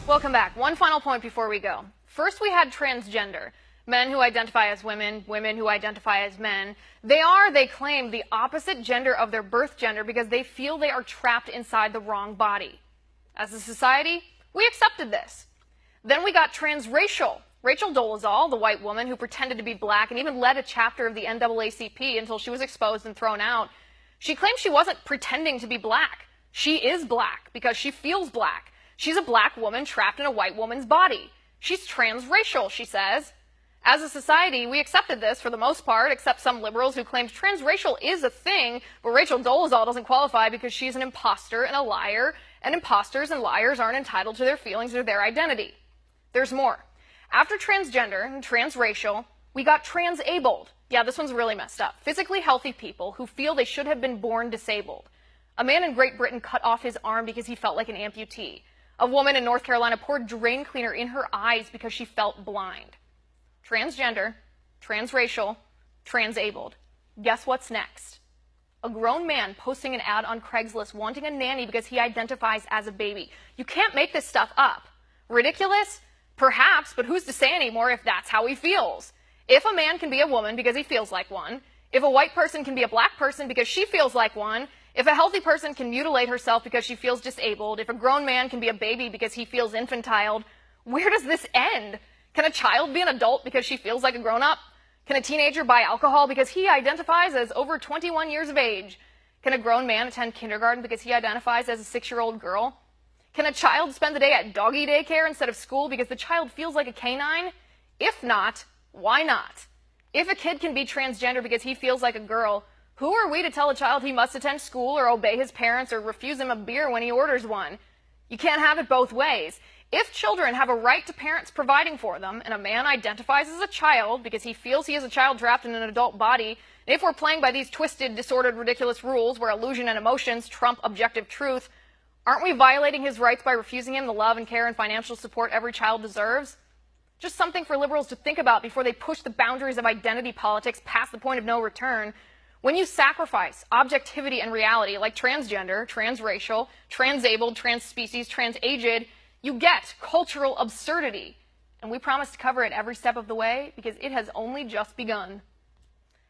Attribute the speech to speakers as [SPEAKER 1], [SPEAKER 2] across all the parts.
[SPEAKER 1] Welcome back. One final point before we go. First, we had transgender. Men who identify as women, women who identify as men. They claim, the opposite gender of their birth gender because they feel they are trapped inside the wrong body. As a society, we accepted this. Then we got transracial. Rachel Dolezal, the white woman who pretended to be black and even led a chapter of the NAACP until she was exposed and thrown out, she claimed she wasn't pretending to be black. She is black because she feels black. She's a black woman trapped in a white woman's body. She's transracial, she says. As a society, we accepted this for the most part, except some liberals who claimed transracial is a thing, but Rachel Dolezal doesn't qualify because she's an imposter and a liar, and imposters and liars aren't entitled to their feelings or their identity. There's more. After transgender and transracial, we got transabled. Yeah, this one's really messed up. Physically healthy people who feel they should have been born disabled. A man in Great Britain cut off his arm because he felt like an amputee. A woman in North Carolina poured drain cleaner in her eyes because she felt blind. Transgender, transracial, transabled. Guess what's next? A grown man posting an ad on Craigslist wanting a nanny because he identifies as a baby. You can't make this stuff up. Ridiculous? Perhaps, but who's to say anymore if that's how he feels? If a man can be a woman because he feels like one, if a white person can be a black person because she feels like one, if a healthy person can mutilate herself because she feels disabled, if a grown man can be a baby because he feels infantile, where does this end? Can a child be an adult because she feels like a grown-up? Can a teenager buy alcohol because he identifies as over 21 years of age? Can a grown man attend kindergarten because he identifies as a 6-year-old girl? Can a child spend the day at doggy daycare instead of school because the child feels like a canine? If not, why not? If a kid can be transgender because he feels like a girl, who are we to tell a child he must attend school or obey his parents or refuse him a beer when he orders one? You can't have it both ways. If children have a right to parents providing for them, and a man identifies as a child because he feels he is a child trapped in an adult body, and if we're playing by these twisted, disordered, ridiculous rules where illusion and emotions trump objective truth, aren't we violating his rights by refusing him the love and care and financial support every child deserves? Just something for liberals to think about before they push the boundaries of identity politics past the point of no return. When you sacrifice objectivity and reality like transgender, transracial, transabled, transspecies, transaged, you get cultural absurdity. And we promise to cover it every step of the way because it has only just begun.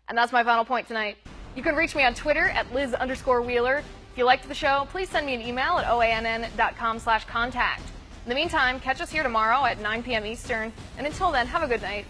[SPEAKER 1] And that's my final point tonight. You can reach me on Twitter at Liz_Wheeler. If you liked the show, please send me an email at oann.com/contact. In the meantime, catch us here tomorrow at 9 p.m. Eastern. And until then, have a good night.